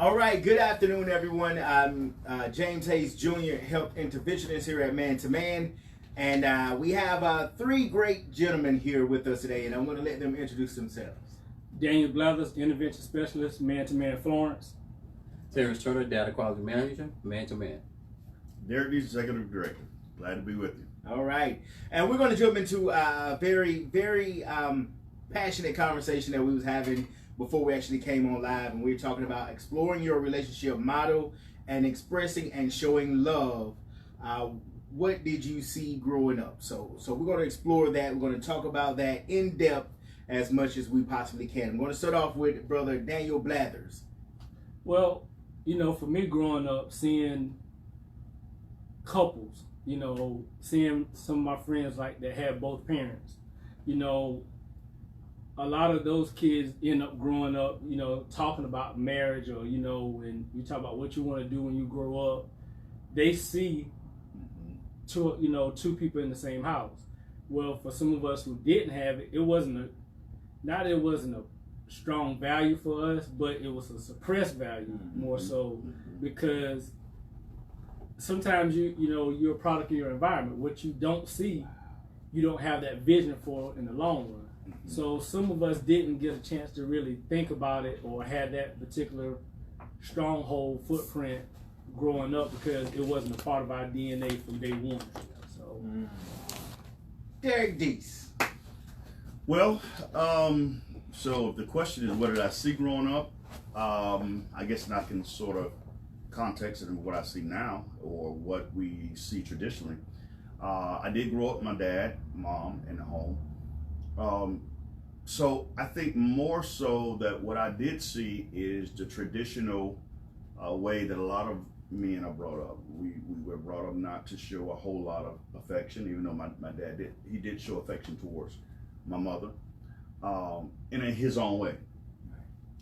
All right, good afternoon, everyone. I'm James Hayes Jr., health interventionist here at Man to Man. And we have three great gentlemen here with us today, and I'm going to let them introduce themselves. Daniel Blathers, intervention specialist, Man to Man Florence. Terrence Turner, data quality manager, Man to Man. Derek Dees, executive director. Glad to be with you. All right, and we're going to jump into a very passionate conversation that we was having before we actually came on live, and we were talking about exploring your relationship model and expressing and showing love. What did you see growing up? So we're going to explore that. We're going to talk about that in depth as much as we possibly can. I'm going to start off with Brother Daniel Blathers. Well, for me growing up, seeing couples, seeing some of my friends like that had both parents, a lot of those kids end up growing up, talking about marriage, or, when you talk about what you want to do when you grow up, they see two people in the same house. Well, for some of us who didn't have it, it wasn't a strong value for us, but it was a suppressed value more so, because sometimes you're a product of your environment. What you don't see, you don't have that vision for in the long run. So some of us didn't get a chance to really think about it or had that particular stronghold footprint growing up because it wasn't a part of our DNA from day one. So, Derek Dees. Well, so if the question is what did I see growing up, I guess I can sort of context it in what I see now or what we see traditionally. I did grow up with my dad, mom in the home. So I think more so that what I did see is the traditional way that a lot of men are brought up. We were brought up not to show a whole lot of affection, even though my dad did show affection towards my mother, in his own way.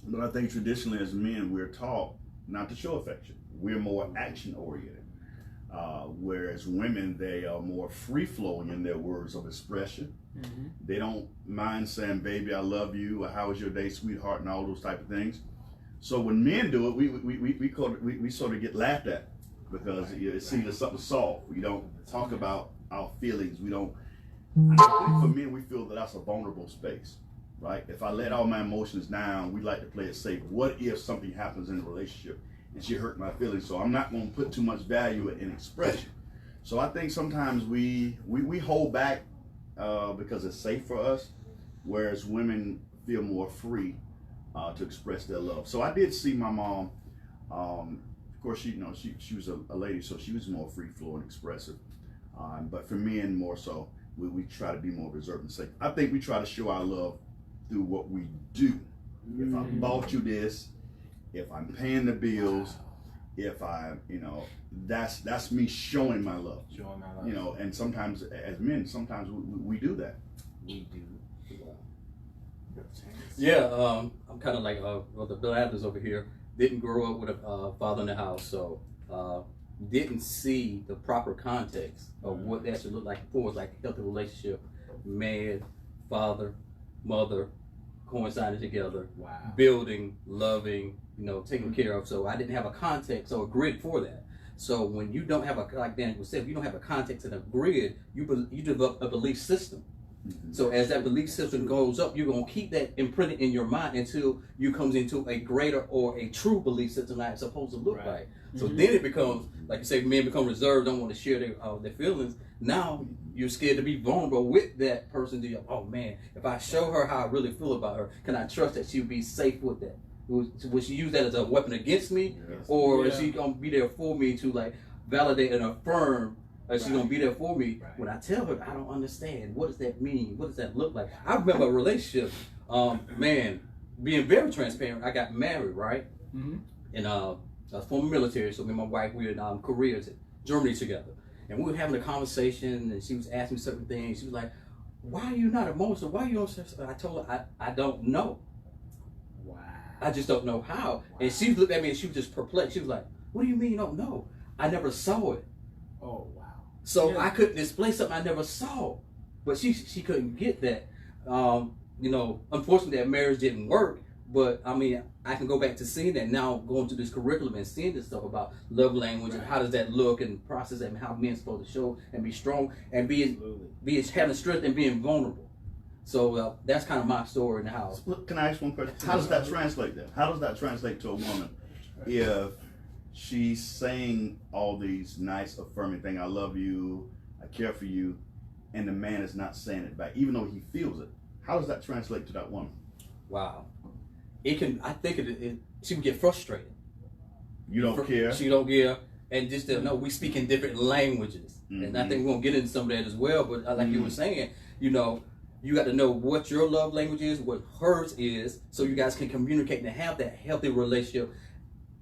But I think traditionally as men, we're taught not to show affection. We're more action oriented. Whereas women, they are more free-flowing in their words of expression. They don't mind saying, baby, I love you, or how was your day, sweetheart, and all those type of things. So when men do it, we sort of get laughed at because it's seen as something soft. We don't talk about our feelings. We don't, I think for men, we feel that that's a vulnerable space, right? If I let all my emotions down, we like to play it safe. What if something happens in a relationship and she hurt my feelings? So I'm not going to put too much value in expression. So I think sometimes we hold back because it's safe for us, whereas women feel more free to express their love. So I did see my mom. Of course, she was a lady, so she was more free flowing, expressive. But for men, more so, we try to be more reserved and safe. I think we try to show our love through what we do. If I bought you this, if I'm paying the bills, if I, that's me showing my love. Showing my love. And sometimes as men, sometimes we do that. We do. Yeah, I'm kind of like the Blathers over here. Didn't grow up with a father in the house, so didn't see the proper context of what that should look like for us, like a healthy relationship, man, father, mother, coinciding together, building, loving, taking care of. So I didn't have a context or a grid for that. So when you don't have like Daniel said, if you don't have a context and a grid, you develop a belief system. So as that belief system goes up, you're going to keep that imprinted in your mind until you comes into a greater or a true belief system like it's supposed to look like. So then it becomes, like you say, men become reserved, don't want to share their feelings. Now you're scared to be vulnerable with that person. Oh man, if I show her how I really feel about her, can I trust that she'll be safe with that? Will she use that as a weapon against me? Or is she going to be there for me to like validate and affirm? She's going to be there for me. When I tell her, I don't understand. What does that mean? What does that look like? I remember a relationship, being very transparent. I got married, right? And I was former military, so me and my wife, we were in Korea, Germany together. And we were having a conversation, and she was asking me certain things. She was like, why are you not emotional? Why are you on such? I told her, I don't know. Wow. I just don't know how. Wow. And she looked at me and she was just perplexed. She was like, what do you mean you don't know? I never saw it. Oh, wow. So I couldn't display something I never saw. But she couldn't get that. Unfortunately that marriage didn't work. But I mean, I can go back to seeing that now, going through this curriculum and seeing this stuff about love language and how does that look and process that and how men's supposed to show and be strong and be having strength and being vulnerable. So that's kind of my story in the house. Can I ask one question? How does that translate then? How does that translate to a woman if she's saying all these nice affirming things, I love you, I care for you, and the man is not saying it back, even though he feels it? How does that translate to that woman? Wow. It can, I think she would get frustrated. You don't care. She don't care. And just to know, we speak in different languages. And I think we're going to get into some of that as well. But like you were saying, you know, you got to know what your love language is, what hers is, so you guys can communicate and have that healthy relationship.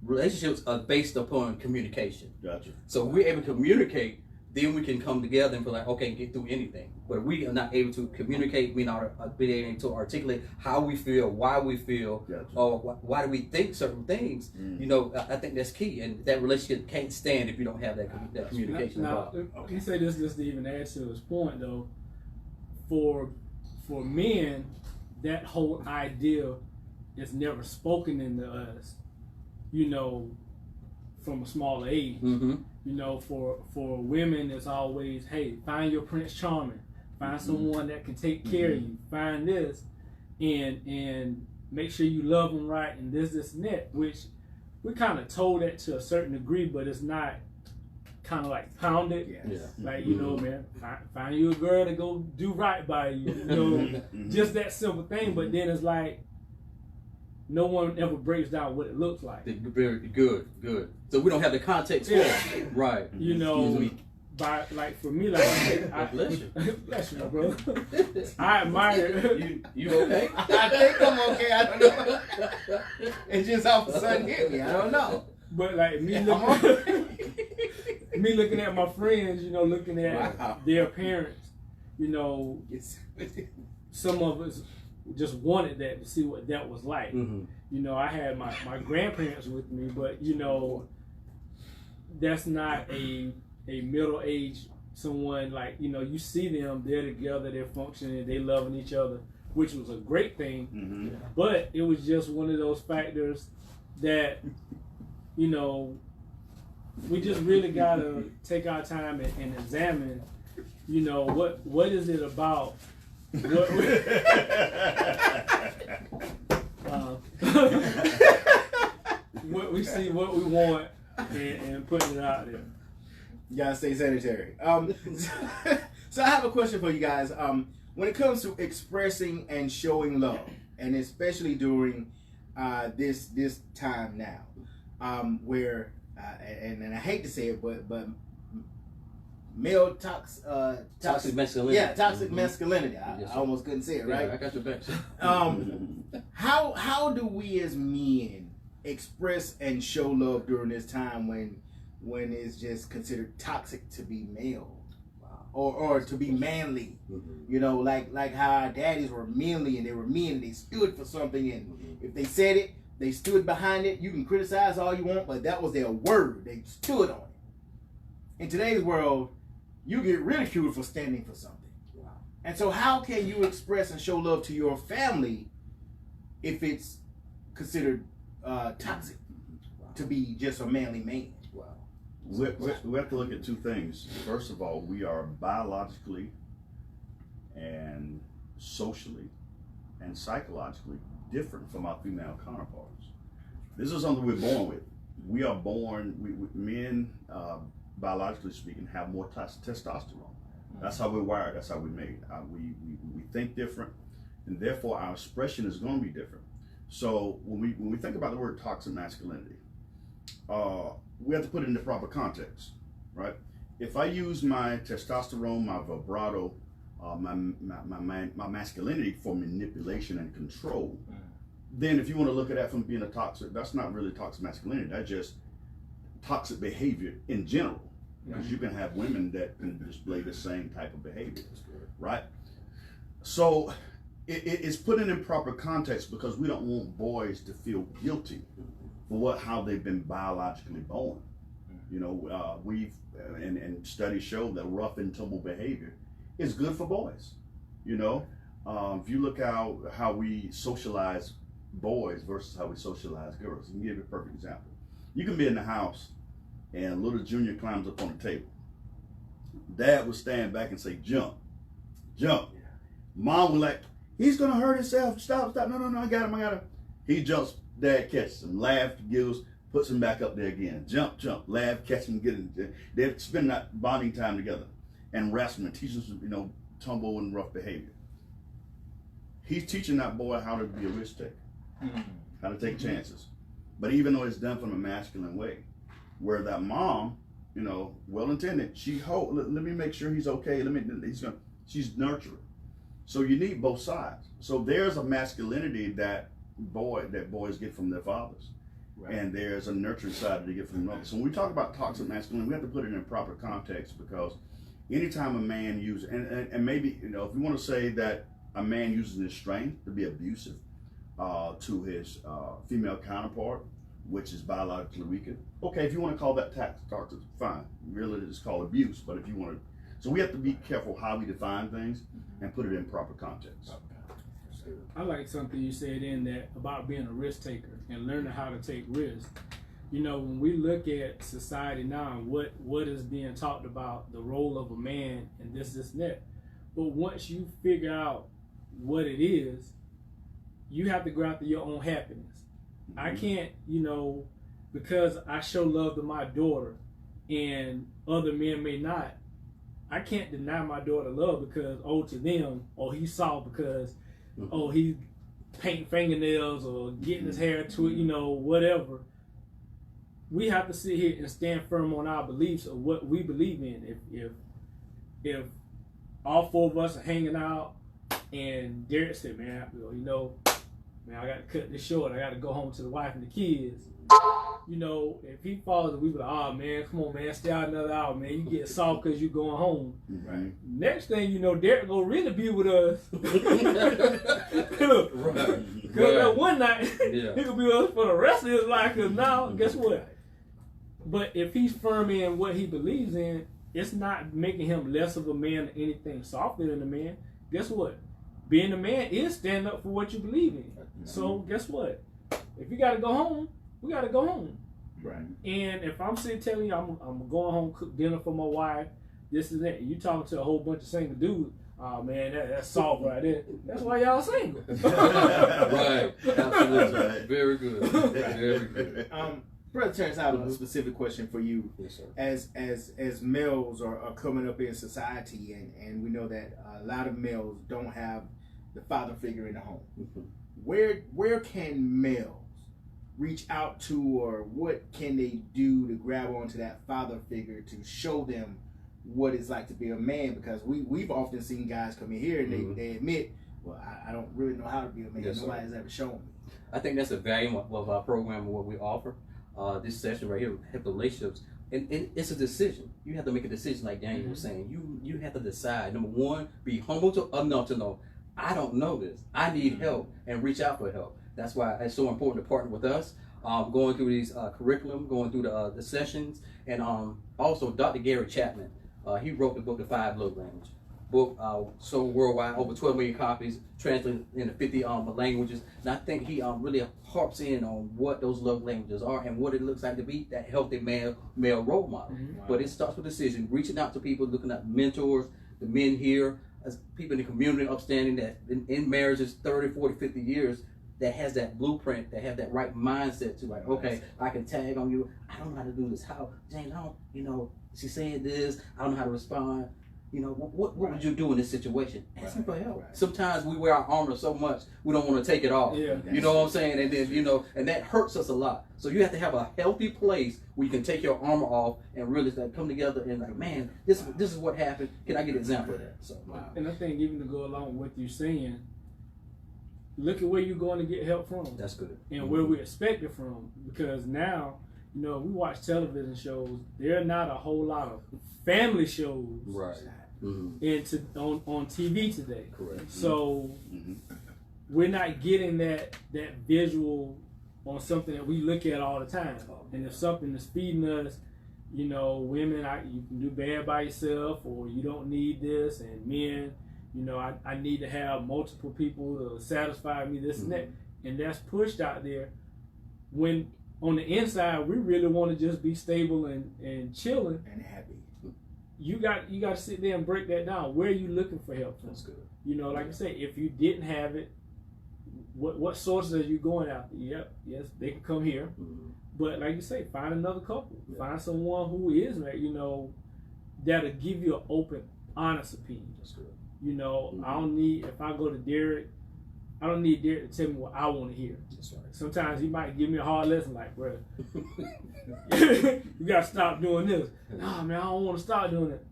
Relationships are based upon communication. Gotcha. So if we're able to communicate, then we can come together and be like, okay, get through anything. But we are not able to communicate, we're not being able to articulate how we feel, why we feel, Gotcha. or why do we think certain things. You know, I think that's key. And that relationship can't stand if you don't have that communication. Now, he say this just to even add to his point, though. For men, that whole idea is never spoken into us, you know, from a smaller age. You know, for women, it's always, hey, find your Prince Charming, find someone that can take care of you, find this, and make sure you love them right, and this and that. Which we kind of told that to a certain degree, but it's not kind of like pounded. Like, you know, man, find you a girl to go do right by you. You know, just that simple thing. But then it's like, no one ever breaks down what it looks like. Very good. So we don't have the context for it. Right. You know, by like for me, like I bless you. Bless you, bro. I admire you okay? I think I'm okay. I don't know. It just all of a sudden hit me. I don't know. But like me looking at my friends, you know, looking at their parents, you know, some of us just wanted that to see what that was like. You know, I had my grandparents with me, but you know, that's not a middle-aged someone. Like, you know, you see them, they're together, they're functioning, they loving each other, which was a great thing. But it was just one of those factors that, you know, we just really gotta take our time and examine, you know, what is it about what we see, what we want, and putting it out there. You gotta stay sanitary. So I have a question for you guys. When it comes to expressing and showing love, and especially during this time now, where and I hate to say it, but male toxic masculinity. Yeah, toxic masculinity. I almost couldn't say it, right? I got your back. How do we as men express and show love during this time when it's just considered toxic to be male? Or to be manly, you know, like how our daddies were manly and they were men and they stood for something, and if they said it, they stood behind it. You can criticize all you want, but that was their word. They stood on it. In today's world, you get ridiculed for standing for something. And so how can you express and show love to your family if it's considered toxic to be just a manly man? We have to look at two things. First of all, we are biologically and socially and psychologically different from our female counterparts. This is something we're born with. We are born, men, biologically speaking, have more testosterone. That's how we're wired. That's how we're made. We think different, and therefore our expression is going to be different. So when we think about the word toxic masculinity, we have to put it in the proper context, right? If I use my testosterone, my vibrato, my masculinity for manipulation and control, then if you want to look at that from being a toxic, that's not really toxic masculinity. That's just toxic behavior in general. Because you can have women that can display the same type of behavior, right? So it's put in proper context because we don't want boys to feel guilty for how they've been biologically born. You know, and studies show that rough and tumble behavior is good for boys. You know, if you look how we socialize boys versus how we socialize girls. Let me give you a perfect example. You can be in the house and little Junior climbs up on the table. Dad would stand back and say, jump, jump. Mom would like, he's gonna hurt himself. Stop, stop. No, I got him. He jumps, Dad catches him, laughs, giggles, puts him back up there again. Jump, laugh, catch him, get him. They spend that bonding time together and wrestling, teaching them, tumble and rough behavior. He's teaching that boy how to be a risk taker, how to take chances. But even though it's done from a masculine way, where that mom, well intended, let me make sure he's okay. She's nurturing. So you need both sides. So there's a masculinity that boys get from their fathers. Right. And there's a nurturing side that they get from mothers. So when we talk about toxic masculinity, we have to put it in proper context, because anytime a man uses, and maybe, if we want to say that a man uses his strength to be abusive to his female counterpart, which is biologically weaker. Okay, if you want to call that toxic, fine. Really, it's called abuse. But if you want to, so we have to be careful how we define things and put it in proper context. I like something you said in that about being a risk taker and learning how to take risks. When we look at society now and what is being talked about, the role of a man and this and that. But once you figure out what it is, you have to go after your own happiness. I can't, because I show love to my daughter and other men may not, I can't deny my daughter love because, to them, or he saw because, he painting fingernails or getting his hair to it, whatever. We have to sit here and stand firm on our beliefs of what we believe in. If all four of us are hanging out and Derek said, man, I got to cut this short. I got to go home to the wife and the kids. If he falls, we be like, oh man, come on, man, stay out another hour, man. You get soft because you going home. Right. Next thing you know, Derek gonna really be with us. Because one night, he gonna be with us for the rest of his life. Because now, guess what? But if he's firm in what he believes in, it's not making him less of a man or anything softer than a man. Guess what? Being a man is standing up for what you believe in. So guess what? If you gotta go home, we gotta go home. Right. And if I'm sitting telling you I'm going home, cook dinner for my wife, this and that, and you talking to a whole bunch of single dudes, oh man, that's soft right there. That's why y'all single. Right. Absolutely. Very good. Very good. Brother Terrence, I have a specific question for you. Yes, sir. As males are coming up in society, and we know that a lot of males don't have the father figure in the home. Where can males reach out to, or what can they do to grab onto that father figure to show them what it's like to be a man? Because we've often seen guys come in here and they admit, well, I don't really know how to be a man. Yes, Nobody's ever shown me. I think that's a value of our program and what we offer. This session right here, help relationships, and it's a decision. You have to make a decision, like Daniel was saying. You have to decide. Number one, be humble enough to know, I don't know this. I need help, and reach out for help. That's why it's so important to partner with us. Going through these curriculum, going through the sessions, and also Dr. Gary Chapman. He wrote the book, The 5 Love Languages. Book sold worldwide, over 12 million copies, translated into 50 languages. And I think he really harps in on what those love languages are and what it looks like to be that healthy male role model. Wow. But it starts with decision, reaching out to people, looking at mentors, the men here, as people in the community, upstanding that in marriages 30, 40, 50 years, that has that blueprint, that have that right mindset to like, okay, I can tag on you. I don't know how to do this. How, James, I don't, she said this, I don't know how to respond. What would you do in this situation? Ask him for help. Right. Sometimes we wear our armor so much, we don't want to take it off. Yeah. You know what I'm saying? And then, and that hurts us a lot. So you have to have a healthy place where you can take your armor off and really come together and like, man, this is what happened. Can I get an example of that? So, And I think even to go along with you saying, look at where you're going to get help from. That's good. And where we expect it from. Because now, we watch television shows, there are not a whole lot of family shows. Right. On TV today. Correct. So we're not getting that visual on something that we look at all the time. And if something is feeding us, women, you can do bad by yourself, or you don't need this, and men, I need to have multiple people to satisfy me, this and that. and that's pushed out there, when on the inside we really want to just be stable and chilling and happy. You got to sit there and break that down. Where are you looking for help from? That's good. You know, like I say, if you didn't have it, what sources are you going after? Yep, yes, they can come here. Mm-hmm. But like you say, find another couple. Yeah. Find someone who is, you know, that'll give you an open, honest opinion. That's good. You know, Mm-hmm. I don't need, if I go to Derek, I don't need Derek to tell me what I want to hear. That's right. Sometimes he might give me a hard lesson, like, bro, you gotta stop doing this. Nah, man, I don't want to stop doing it.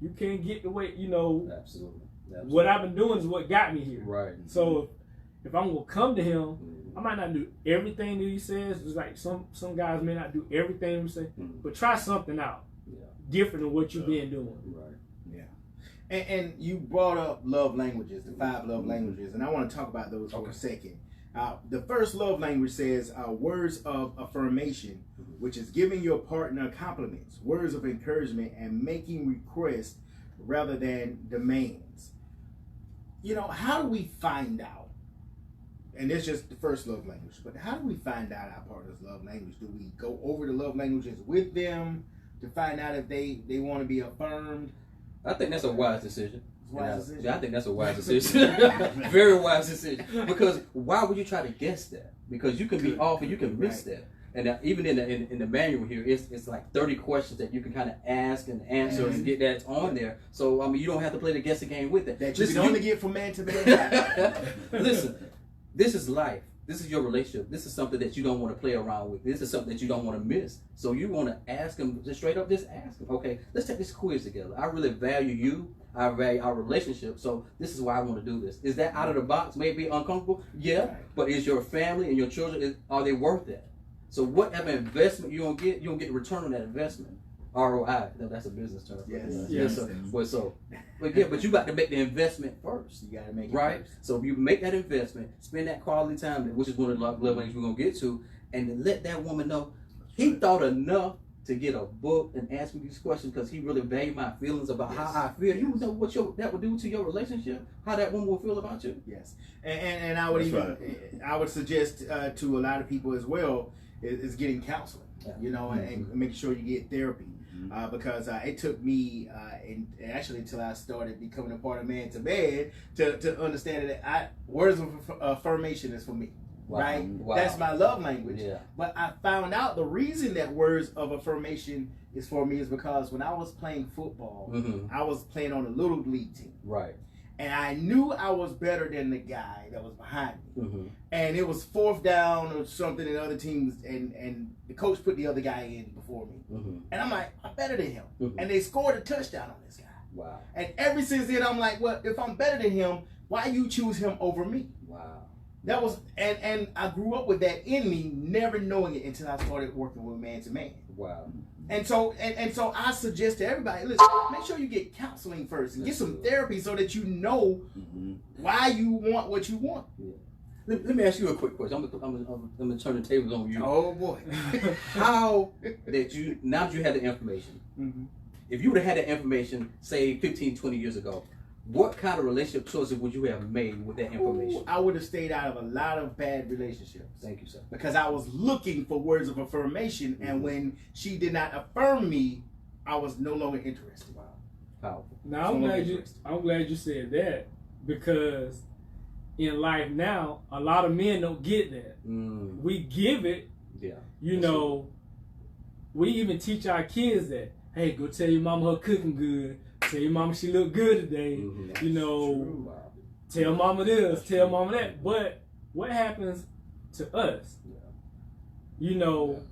You can't get the way, you know. Absolutely. What I've been doing is what got me here. Right. So if I'm gonna come to him, Mm-hmm. I might not do everything that he says. It's like some guys may not do everything he say, Mm-hmm. but try something out Yeah. different than what you've been doing. Right. And you brought up love languages, the 5 love languages, and I want to talk about those for a second. The first love language says words of affirmation, which is giving your partner compliments, words of encouragement, and making requests rather than demands. You know, how do we find out? And it's just the first love language, but how do we find out our partner's love language? Do we go over the love languages with them to find out if they want to be affirmed? I think that's a wise decision. Wise decision? Yeah, I think that's a wise decision. Very wise decision. Because why would you try to guess that? Because you can be off and you can miss that. And even in the manual here, it's like 30 questions that you can kind of ask and answer and get that on there. So I mean, you don't have to play the guessing game with it. That you can only get from man to man. Listen, this is life. This is your relationship. This is something that you don't want to play around with. This is something that you don't want to miss. So you want to ask them, just straight up, just ask them, okay, let's take this quiz together. I really value you. I value our relationship. So this is why I want to do this. Is that out of the box? Maybe uncomfortable? Yeah. But is your family and your children, are they worth that? So whatever investment you're going to get, you don't get the return on that investment. ROI. That's a business term. Yes. But you got to make the investment first. You got to make it right. first. So if you make that investment, spend that quality time, which is one of the love languages we're gonna get to, and then let that woman know he thought enough to get a book and ask me these questions because he really valued my feelings about how I feel. You know what that would do to your relationship, how that woman will feel about you. Yes, and I would I would suggest to a lot of people as well is getting counseling. You know, and making sure you get therapy. Because it took me, and actually until I started becoming a part of Man to Man, to understand that words of affirmation is for me, right? Wow. That's my love language. Yeah. But I found out the reason that words of affirmation is for me is because when I was playing football, I was playing on a little league team. Right. And I knew I was better than the guy that was behind me. And it was 4th down or something in other teams, and the coach put the other guy in before me. And I'm like, I'm better than him. And they scored a touchdown on this guy. Wow. And ever since then, I'm like, well, if I'm better than him, why you choose him over me? Wow. That was, and I grew up with that in me, never knowing it until I started working with Man to Man. Wow. And so I suggest to everybody, listen, make sure you get counseling first and get some therapy so that you know why you want what you want. Yeah. Let me ask you a quick question. I'm gonna turn the tables on you. Oh boy. How that you, now that you have the information, if you would have had that information, say 15, 20 years ago, what kind of relationship choices would you have made with that information? Ooh, I would have stayed out of a lot of bad relationships. Thank you, sir. Because I was looking for words of affirmation, and when she did not affirm me, I was no longer interested. Wow. Powerful. Now I'm glad you said that, because in life now, a lot of men don't get that. We give it. Yeah. You know, we even teach our kids that, hey, go tell your mama her cooking good. Tell your mama she look good today. You know, tell mama this, tell mama that. But what happens to us? You know,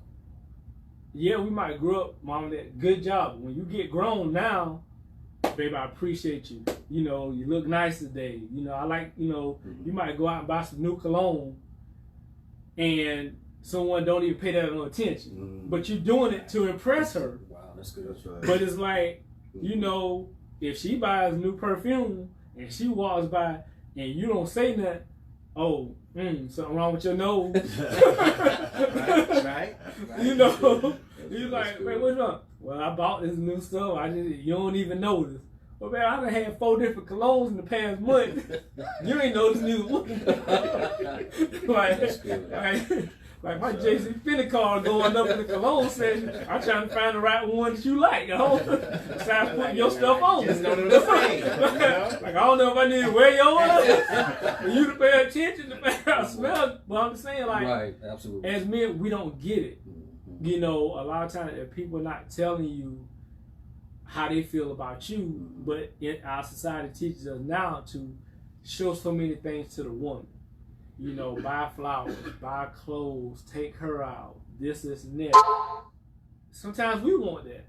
we might grow up, mama, that good job. When you get grown now, baby, I appreciate you. You know, you look nice today. You know, I like, you know, you might go out and buy some new cologne and someone don't even pay that no attention. But you're doing it to impress her. Wow, that's good. That's right. But it's like, you know, if she buys new perfume and she walks by and you don't say nothing, something wrong with your nose. right. You know, you're like, wait, what's wrong? Well, I bought this new stuff. You don't even notice. Well, man, I done had 4 different colognes in the past month. You ain't noticed neither one. like my JC Finney card going up in the cologne section. I'm trying to find the right one that you like, besides putting your stuff on. Just know the same. Like, I don't know if I need to wear yours for you to pay attention to I smell. But I'm just saying, like, right, absolutely. As men, we don't get it. You know, a lot of times if people are not telling you how they feel about you, but our society teaches us now to show so many things to the woman. You know, buy flowers, buy clothes, take her out, this and that. Sometimes we want that,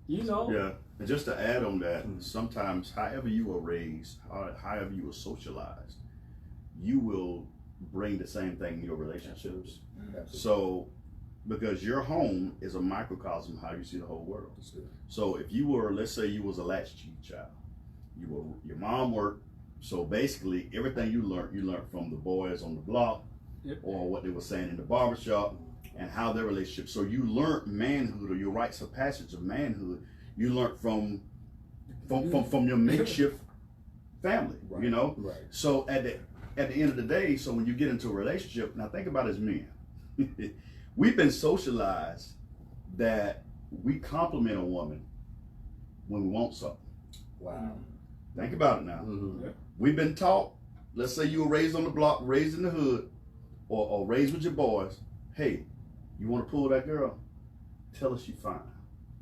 you know. Yeah, and just to add on that, sometimes however you were raised, however you were socialized, you will bring the same thing in your relationships. Absolutely. So, because your home is a microcosm how you see the whole world. So if you were, let's say you was a latchkey child, your mom worked, so basically everything you learned from the boys on the block, or what they were saying in the barbershop, and how their relationship. So you learned manhood, or your rites of passage of manhood. You learned from your makeshift family, right. you know. Right. So at the end of the day, so when you get into a relationship, now think about it as men. We've been socialized that we compliment a woman when we want something. Wow. Think about it now. Mm-hmm. We've been taught, let's say you were raised on the block, raised in the hood, or raised with your boys. Hey, you want to pull that girl? Tell her she's fine.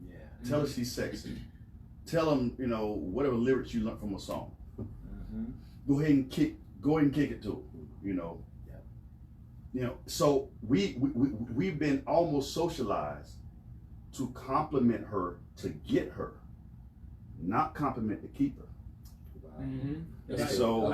Yeah. Tell her she's sexy. Tell them, you know, whatever lyrics you learned from a song. Mm-hmm. Go ahead and kick it to her, you know. You know, so we've been almost socialized to compliment her to get her, not compliment to keep her. Wow. Mm-hmm. And so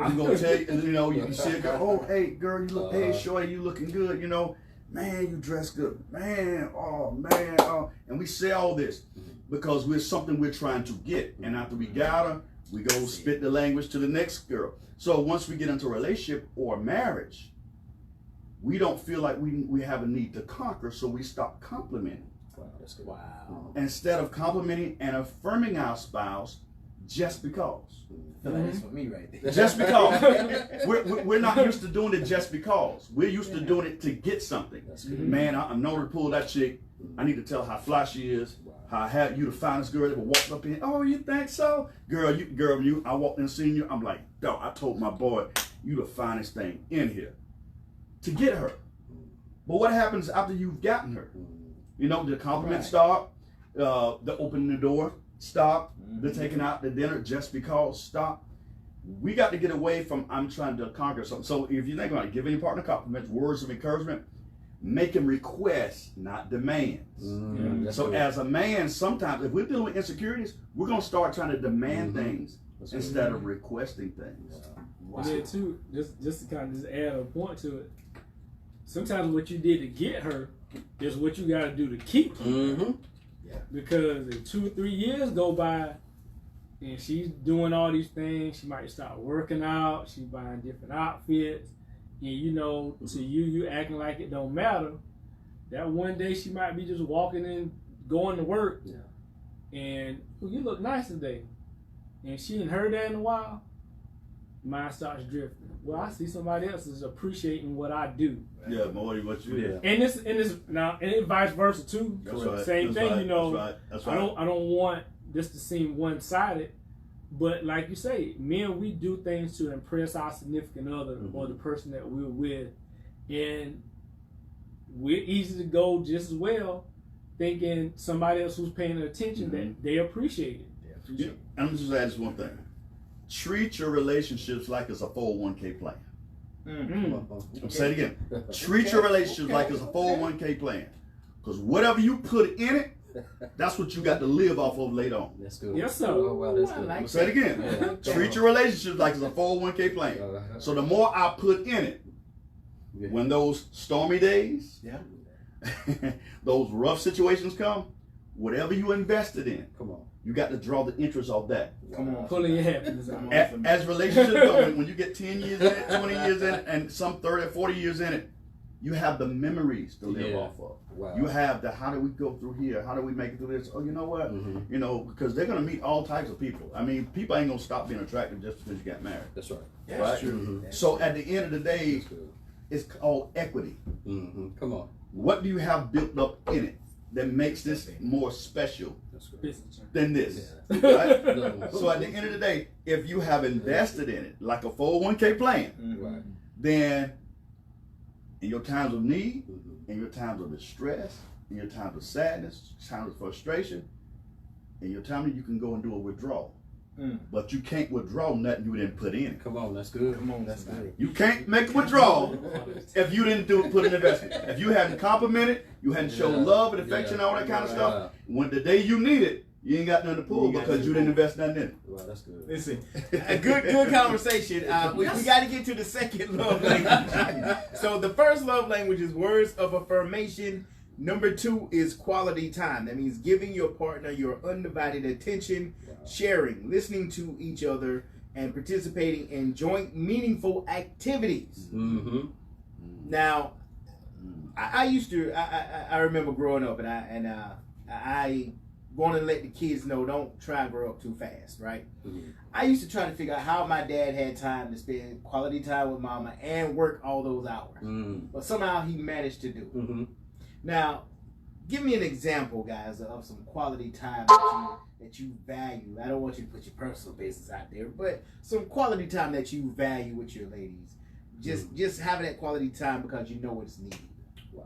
I'm gonna tell you, you know, you see a girl, oh hey girl, you look, hey shorty, you looking good, you know, man, you dress good, man, oh, and we say all this because we're something we're trying to get, and after we got her, we go spit the language to the next girl. So once we get into a relationship or marriage, we don't feel like we have a need to conquer, so we stop complimenting. Wow, that's good. Wow. Instead of complimenting and affirming our spouse just because. I feel like that's for me right there. Just because. We're not used to doing it just because. We're used to doing it to get something. That's good. Man, I'm known to pull that chick. I need to tell her how fly she is. Wow. How I have you the finest girl that ever walked up in. Oh, you think so? Girl, I walked in and seen you. I'm like, dog, I told my boy, you the finest thing in here. To get her. But what happens after you've gotten her? You know, the compliments stop, the opening the door stop, the taking out the dinner just because stop. We got to get away from I'm trying to conquer something. So if you think about it, give any partner compliments, words of encouragement, make him requests, not demands. So as a man, sometimes if we're dealing with insecurities, we're gonna start trying to demand things instead of requesting things. And then too, just to kind of just add a point to it, sometimes what you did to get her is what you got to do to keep her. Mm-hmm. Yeah. Because if 2 or 3 years go by and she's doing all these things, she might start working out, she's buying different outfits, and you know, to you acting like it don't matter. That one day she might be just walking in, going to work, and you look nice today, and she ain't heard that in a while. Mine starts drifting. Well, I see somebody else is appreciating what I do. Yeah, more than what you do. And it vice versa too. That's right. Same That's thing, right. you know. That's right. I don't want this to seem one-sided, but like you say, men, we do things to impress our significant other or the person that we're with, and we're easy to go just as well, thinking somebody else who's paying attention that they appreciate it. I'm just add this one thing. Treat your relationships like it's a 401k plan. I'm saying it again. Treat your relationships like it's a 401k plan. Because whatever you put in it, that's what you got to live off of later on. That's good. Yes, sir. Oh, wow, that's good. I'm say it again. Treat your relationships like it's a 401k plan. So the more I put in it, when those stormy days, those rough situations come, whatever you invested in, you got to draw the interest off that. Come on, pulling your happiness out. As relationships go, when you get 10 years in it, 20 years in it, and some 30 or 40 years in it, You have the memories to live Yeah. off of. Wow. You have the how do we go through here? How do we make it through this? Oh, you know what? You know, because they're gonna meet all types of people. I mean, people ain't gonna stop being attractive just because you got married. That's right. Right? True. So at the end of the day, That's good. it's called equity. Come on. What do you have built up in it that makes this more special That's good. Business term. than this? Yeah. Right? No. So at the end of the day, if you have invested in it, like a 401k plan, Right. then in your times of need, Mm-hmm. in your times of distress, in your times of sadness, times of frustration, in your time that you can go and do a withdrawal. But you can't withdraw nothing you didn't put in. Come on. That's good. Come on, that's good. You can't make a withdrawal if you didn't put an investment. If you hadn't complimented, you hadn't shown Yeah. love and affection, all that kind of stuff. When the day you need it, you ain't got nothing to pull You got because you didn't invest nothing in it. Wow, that's good. Listen, a good conversation. We got to get to the second love language. So the first love language is words of affirmation. Number 2 is quality time. That means giving your partner your undivided attention, sharing, listening to each other, and participating in joint meaningful activities. Mm-hmm. Now, I used to. I remember growing up, and I want to let the kids know, don't try to grow up too fast, right? I used to try to figure out how my dad had time to spend quality time with mama and work all those hours. But somehow he managed to do it. Now, give me an example, guys, of some quality time that you value. I don't want you to put your personal business out there, but some quality time that you value with your ladies. Just having that quality time because you know it's needed. Wow.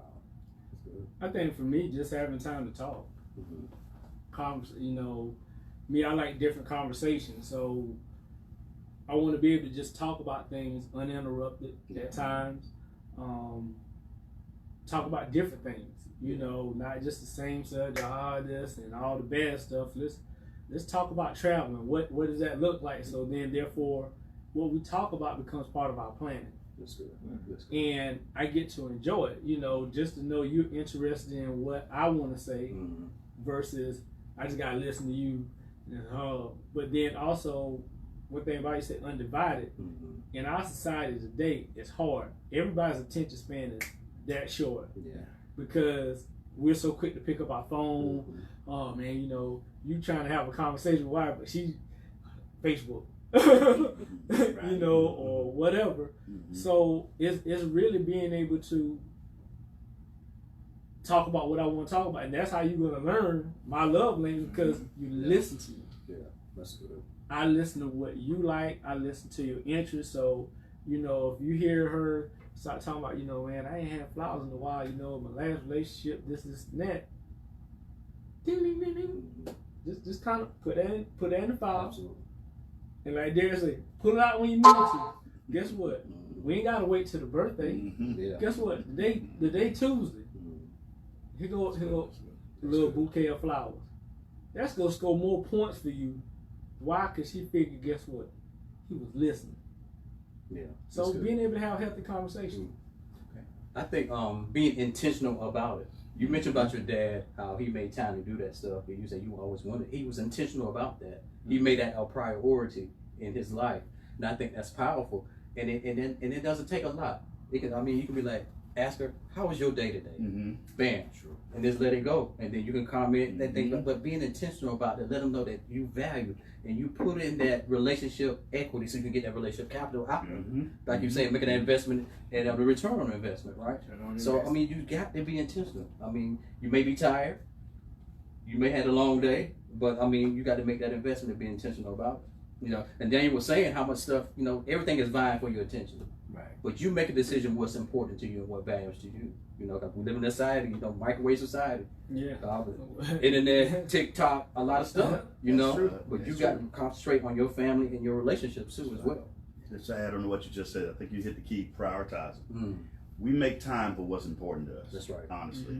That's good. I think for me, just having time to talk. You know, me, I like different conversations, so I want to be able to just talk about things uninterrupted at times. Talk about different things, you know, not just the same subject, this and all the bad stuff. Let's talk about traveling. What does that look like? So then, therefore, what we talk about becomes part of our planning. That's good. That's good. And I get to enjoy it, you know, just to know you're interested in what I want to say versus I just gotta listen to you. But then also, one thing about you said undivided. In our society today, it's hard. Everybody's attention span is that short. Yeah. Because we're so quick to pick up our phone. Oh man, you know, you trying to have a conversation with wife, but she Facebook. You know, or whatever. So it's really being able to talk about what I want to talk about, and that's how you're gonna learn my love language, because you listen to me. Yeah, that's good. I listen to what you like. I listen to your interests. So, you know, if you hear her start talking about, you know, man, I ain't had flowers in a while. You know, my last relationship, this, and that. Ding, ding, ding, ding. Just kind of put that in the file. Absolutely. And like Derek said, pull it out when you need to. Guess what? We ain't gotta wait till the birthday. Yeah. Guess what? The day Tuesday. Here go a little bouquet of flowers. That's gonna score more points for you. Why? Because she figured, guess what? He was listening. Yeah. So being able to have a healthy conversation. I think being intentional about it. You mentioned about your dad, how he made time to do that stuff, and you said you always wanted. He was intentional about that. He made that a priority in his life, and I think that's powerful. And it doesn't take a lot. You can be like, ask her, how was your day today? Bam, and just let it go, and then you can comment that thing. But being intentional about it, let them know that you value and you put in that relationship equity, so you can get that relationship capital out. Like you say, making that investment and the return on investment, right? So I mean, you got to be intentional. I mean, you may be tired, you may have a long day, but I mean, you got to make that investment and be intentional about it. You know, and Daniel was saying how much stuff, you know, everything is vying for your attention. Right. But you make a decision what's important to you and what values to you. You know, 'cause we live in a society, you know, microwave society. Yeah. Internet, TikTok, a lot of stuff. You know, true. but That's you got to concentrate on your family and your relationships too as well. Just to add on to what you just said, I think you hit the key, prioritizing. We make time for what's important to us. That's right. Honestly.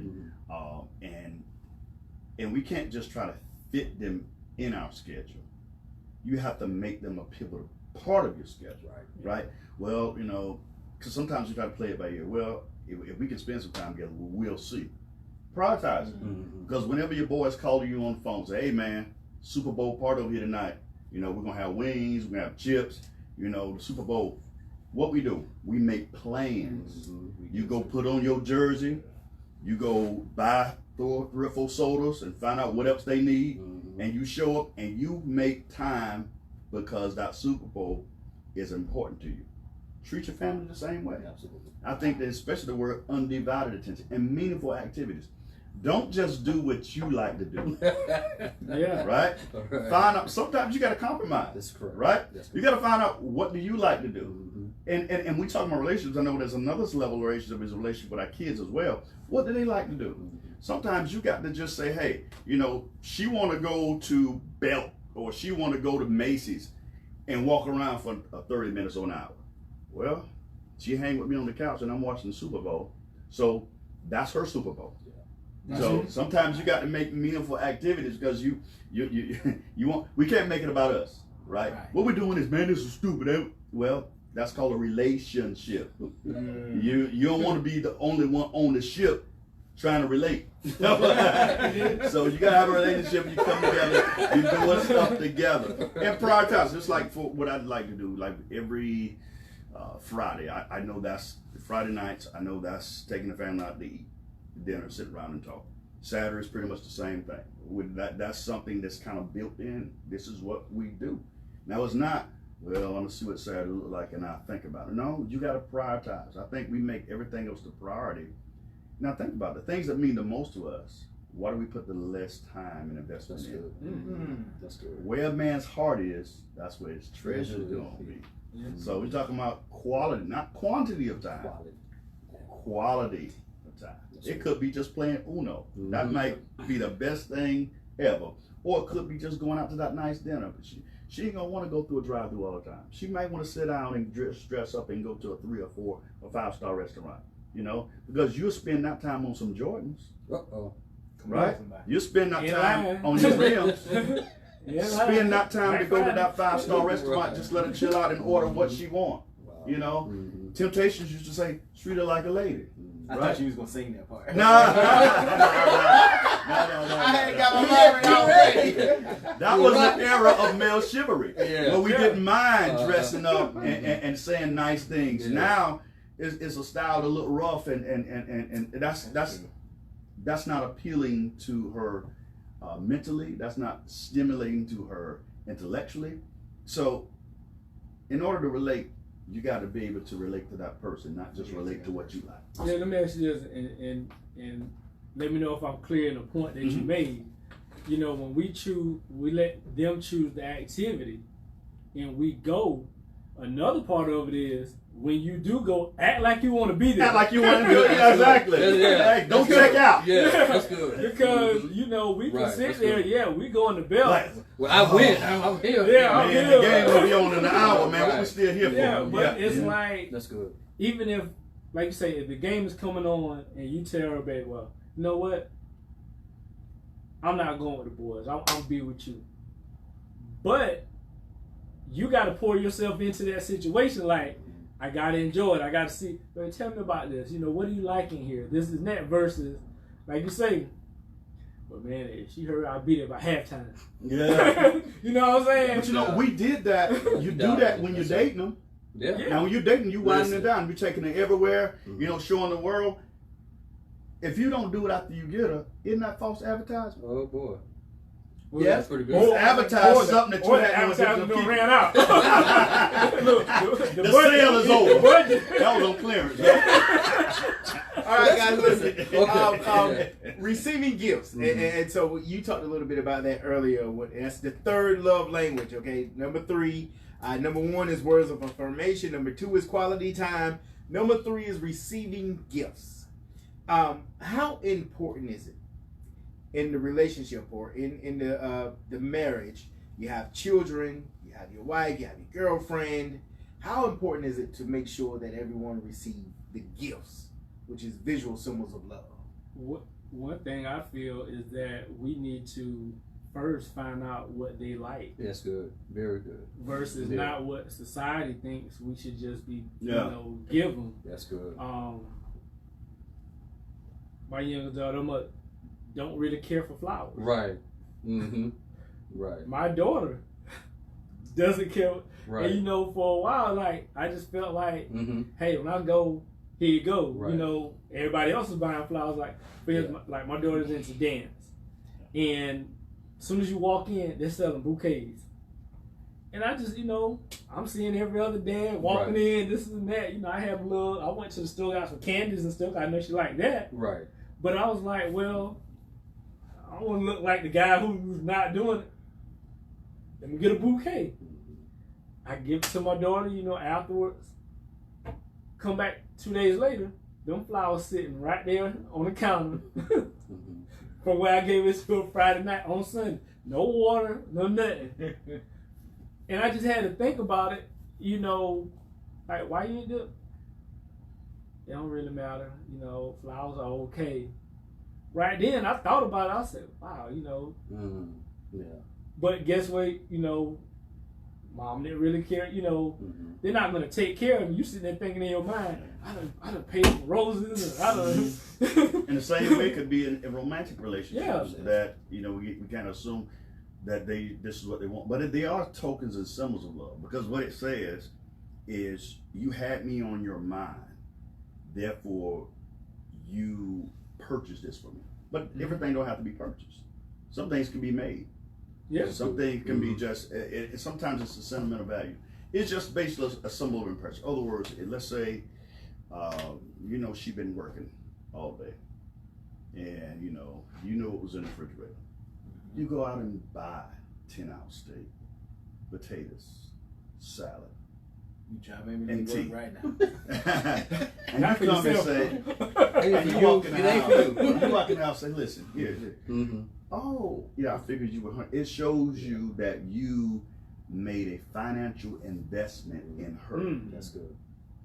And we can't just try to fit them in our schedule. You have to make them a pivotal part of your schedule. Right? Well, you know, because sometimes you try to play it by ear. Well, if we can spend some time together, we'll see. Prioritize it. Because whenever your boys call you on the phone, say, hey man, Super Bowl party over here tonight. You know, we're going to have wings, we're going to have chips, you know, the Super Bowl. what we do, we make plans. Mm-hmm. You go put on your jersey, you go buy 3 or 4 sodas and find out what else they need, and you show up and you make time because that Super Bowl is important to you. Treat your family the same way. Absolutely. I think that especially the word undivided attention and meaningful activities. Don't just do what you like to do, Yeah. right? Right. Find out, sometimes you got to compromise, That's correct. right? That's You got to find out, what do you like to do? Mm-hmm. And we talk about relationships. I know there's another level of relationship is a relationship with our kids as well. What do they like to do? Sometimes you got to just say, hey, you know, she want to go to Belt or she want to go to Macy's and walk around for 30 minutes or an hour. Well, she hang with me on the couch and I'm watching the Super Bowl. So that's her Super Bowl. So sometimes you got to make meaningful activities because you want. We can't make it about us, right? What we're doing is, man, this is stupid. Well, that's called a relationship. You don't want to be the only one on the ship trying to relate. So you gotta have a relationship. You come together. You're doing stuff together and prioritize. Just like for what I'd like to do, like every Friday. I know that's Friday nights. I know that's taking the family out to eat dinner, sit around and talk. Saturday is pretty much the same thing. With that's something that's kind of built in. This is what we do. Now it's not, well, I'm gonna see what Saturday look like and I'll think about it. No, you gotta prioritize. I think we make everything else the priority. Now think about it. The things that mean the most to us, why do we put the less time and investment That's in? good. Mm-hmm. That's good. Where a man's heart is, that's where his treasure is gonna be. So we're talking about quality, not quantity of time. Quality of time. It could be just playing Uno. That might be the best thing ever. Or it could be just going out to that nice dinner. But she ain't gonna want to go through a drive-through all the time. She might want to sit down and dress up and go to a 3 or 4 or 5-star restaurant. You know, because you'll spend that time on some Jordans. Right? You spend that time on your rims. Spend that time to go to that 5-star restaurant. Just let her chill out and order what she want. You know, Temptations used to say, "Treat her like a lady." I thought you was gonna sing that part. No. I ain't got my mind already. That was an era of male chivalry, Yeah. but we didn't mind dressing up and saying nice things. Now it's a style to look rough, and that's not appealing to her mentally. That's not stimulating to her intellectually. So, in order to relate, you got to be able to relate to that person, not just relate to what you like. Yeah, let me ask you this, and let me know if I'm clear in the point that you made. You know, when we let them choose the activity, and we go. Another part of it is when you do go, act like you want to be there. Act like you want to do it. Yeah, exactly. Hey, don't check out. Yeah, that's good. Because you know we can sit there. Good. Yeah, we go in the belt. Like, well, I win. I'm here. Yeah, I'm man, here. the game will be on in an hour, man. What we still here for? Yeah, but it's like That's good. even if, like you say, if the game is coming on and you tell her, baby, well, you know what? I'm not going with the boys. I'm gonna be with you. But you got to pour yourself into that situation. Like, I gotta enjoy it. I gotta see. But tell me about this. You know, what do you like in here? This is that versus, like you say. But man, if she heard I beat it by halftime. Yeah. You know what I'm saying? But you know, we did that. You do that when you're dating them. Yeah. Now, when you're dating, you winding it down. You're taking it everywhere. You know, showing the world. If you don't do it after you get her, isn't that false advertising? Oh boy. Well, Yeah, that's pretty good. Or advertise something that you the had advertisement no ran out. Look, The budget- sale is over. the budget. That was on clearance. All right, guys, listen. Okay. Receiving gifts, and so you talked a little bit about that earlier. That's the third love language. Okay, number 3. Number 1 is words of affirmation. Number 2 is quality time. Number 3 is receiving gifts. How important is it in the relationship or in the marriage? You have children, you have your wife, you have your girlfriend. How important is it to make sure that everyone receives the gifts, which is visual symbols of love? One thing I feel is that we need to first find out what they like. That's good. Very good. Versus not what society thinks we should just be, Yeah. give them. That's good. My youngest daughter don't really care for flowers. Right. Mm-hmm. Right. My daughter doesn't care. Right. And you know, for a while, like I just felt like, Mm-hmm. hey, when I go, here you go. Right. You know, everybody else is buying flowers. Like, for instance, like my daughter's into dance, and as soon as you walk in, they're selling bouquets. And I just, you know, I'm seeing every other dad walking in, this and that. You know, I went to the store, got some candies and stuff. I know she liked that. Right. But I was like, well, I don't want to look like the guy who's not doing it. Let me get a bouquet. I give it to my daughter, you know, afterwards. Come back 2 days later, them flowers sitting right there on the counter from where I gave it to her Friday night on Sunday. No water, no nothing. And I just had to think about it, you know, like, why you do it? It don't really matter, you know, flowers are okay. Right then, I thought about it, I said, wow, you know. Yeah. But guess what, you know, mom didn't really care, you know, they're not going to take care of you. You sitting there thinking in your mind, I done paid for roses, and I done. And the same way could be in romantic relationships, Yeah. that, you know, we kind of assume that this is what they want, but they are tokens and symbols of love, because what it says is, you had me on your mind, therefore you purchased this for me. But everything don't have to be purchased. Some things can be made. Yeah. Some things can be just, sometimes it's a sentimental value. It's just basically a symbol of impression. In other words, let's say, you know, she's been working all day, and you know what was in the refrigerator. You go out and buy 10-ounce steak, potatoes, salad, You trying to make me and leave tea. work right now. and Not you for come and yourself. say, Hey, and for you you, walk in the it ain't house, for you. you walk in the house and say, listen, here. Mm-hmm. Oh, yeah, I figured you were hungry. It shows you that you made a financial investment in her, That's good.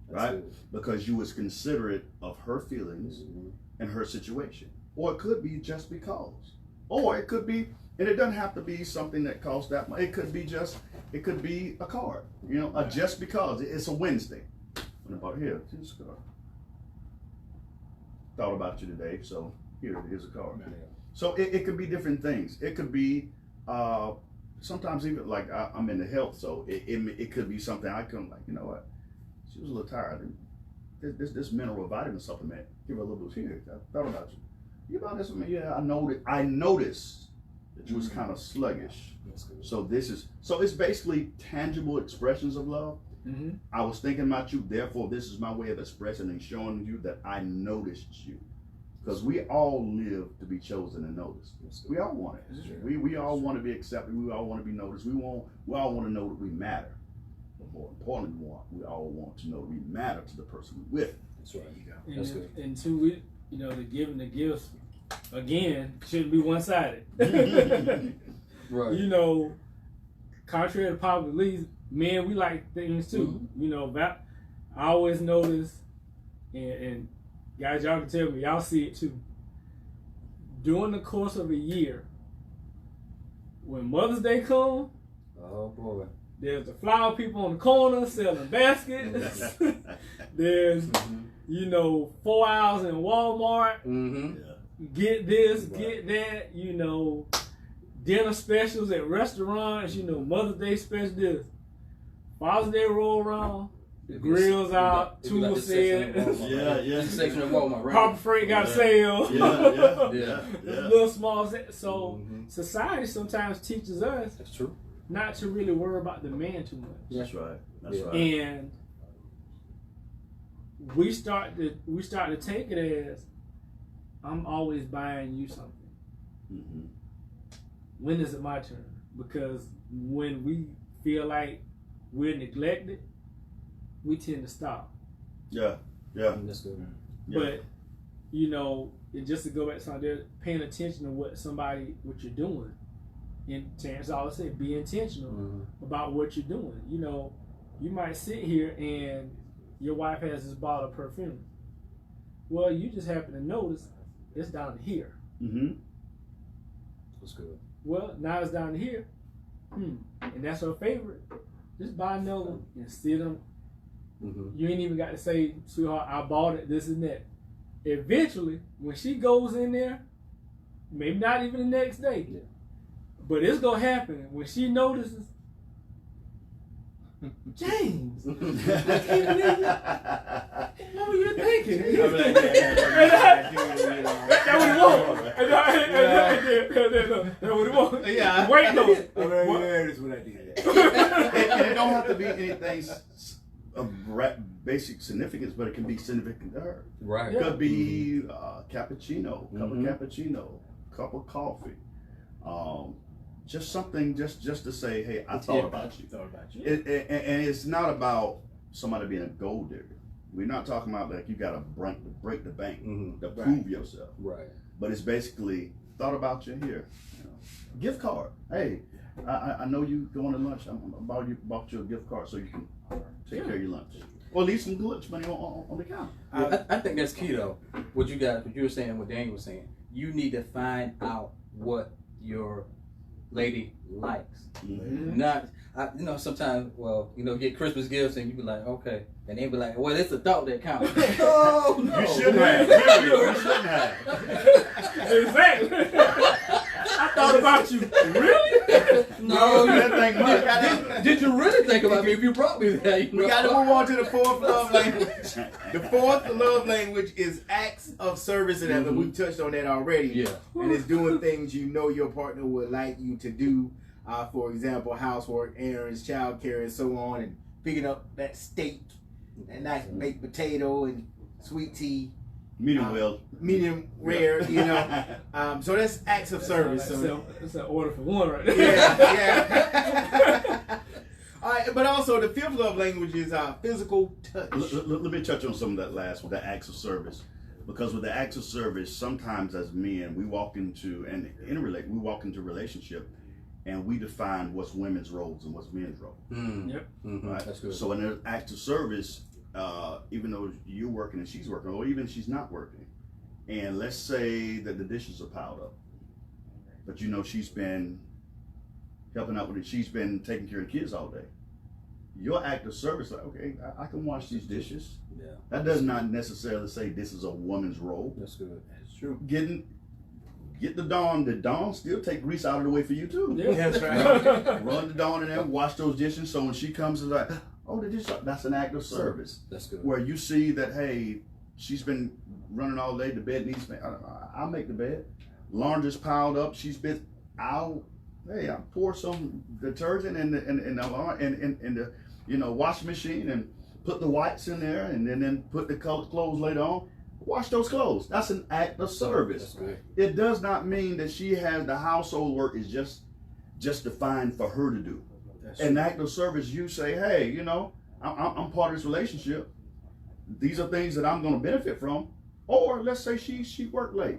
right? Good. Because you was considerate of her feelings and her situation. Or it could be just because. Or it could be, and it doesn't have to be something that costs that much. It could be a card, you know, a just because. It's a Wednesday. What about here? Here's a card. Thought about you today, so here's a card. So it could be different things. It could be, sometimes even like I'm into health, so it could be something I come like, you know what? She was a little tired. This mineral vitamin supplement, give her a little bit here. I thought about you. You about this with me? Yeah, I noticed that you was kind of sluggish. That's good. So it's basically tangible expressions of love. Mm-hmm. I was thinking about you, therefore this is my way of expressing and showing you that I noticed you. Because we all live to be chosen and noticed. We all want it. We all want to be accepted. We all want to be noticed. We all want to know that we matter. But more importantly, we all want to know that we matter to the person we're with. That's right. And, That's good. and two, you know, the giving the gifts, again, shouldn't be one-sided. Right. You know, contrary to popular belief, men, we like things too. You know, I always notice, and guys, y'all can tell me, y'all see it too. During the course of a year, when Mother's Day comes, Oh boy. there's the flower people on the corner selling baskets. There's, you know, 4 hours in Walmart. Mm-hmm. Get this, get that, you know, dinner specials at restaurants, you know, Mother's Day special this. Father's Day roll around, the grill's out, tools said, Yeah. Section of Walmart, right? Harbor Freight got a sale. Yeah. Little small, so society sometimes teaches us That's true. not to really worry about the man too much. That's right. That's Yeah. right. And we start to take it as, I'm always buying you something. Mm-hmm. When is it my turn? Because when we feel like we're neglected, we tend to stop. Yeah. That's good. Yeah. But, you know, just to go back to something, they're paying attention to what you're doing. And Terrence always said, be intentional about what you're doing. You know, you might sit here and your wife has this bottle of perfume. Well, you just happen to notice it's down here. Mm-hmm. That's good. Well, now it's down here. And that's her favorite. Just buy another one and sit them. You ain't even got to say, sweetheart, I bought it, this and that. Eventually, when she goes in there, maybe not even the next day, but it's going to happen. When she notices, James, what were you thinking? I'm like, That's what he wants. That's what he wants. Yeah. Wait, no. That's what I did. And it don't have to be anything of basic significance, but it can be significant to her. Right. It could be cappuccino, cup of Mhm. cappuccino, cup of coffee. Just something, just to say, hey, I thought about you. Thought about you. And it's not about somebody being a gold digger. We're not talking about like you got to break the bank Mhm. to prove yourself. Right. But it's basically thought about you here. You know, gift card. Hey, I know you going to lunch. Bought you a gift card so you can take care of your lunch, or leave some lunch money on the counter. I think that's key though. What you were saying, what Daniel was saying. You need to find out what your lady likes. Mm-hmm. Not, sometimes, get Christmas gifts and you be like, okay, and they be like, well, it's the thought that counts. No, You shouldn't have. You shouldn't have. Exactly. I thought about you. Really? No, That thing much. did you really think about me if you brought me there? We got to move on to the fourth love language. The fourth love language is acts of service, and we've touched on that already. Yeah. And it's doing things you know your partner would like you to do. For example, housework, errands, child care, and so on, and picking up that steak, that nice baked potato, and sweet tea. Medium well. Medium rare, you know. So that's acts of service. So It's an order for one right there. yeah. All right, but also the fifth love language is physical touch. Let me touch on some of that last one, the acts of service. Because with the acts of service, sometimes as men, we walk into relationship, and we define what's women's roles and what's men's roles. Yep. Mm-hmm. Right? That's good. So in an act of service, even though you're working and she's working, or even she's not working, and let's say that the dishes are piled up, but she's been helping out with it, she's been taking care of the kids all day. Your act of service, like, okay, I can wash these dishes. Yeah. That does not necessarily say this is a woman's role. That's good. That's true. Get the Dawn still take grease out of the way for you too. Yeah. That's right. Run the Dawn in there, wash those dishes, so when she comes, it's like, oh, the dish, that's an act of service. That's good. Where you see that, hey, she's been running all day, the bed needs, I'll make the bed. Laundry's piled up, I'll pour some detergent in the washing machine and put the whites in there, and then put the clothes later on. Wash those clothes. That's an act of service. That's good. It does not mean that she has the household work is just defined for her to do. An act of service, you say, hey, I'm part of this relationship. These are things that I'm going to benefit from. Or let's say she worked late.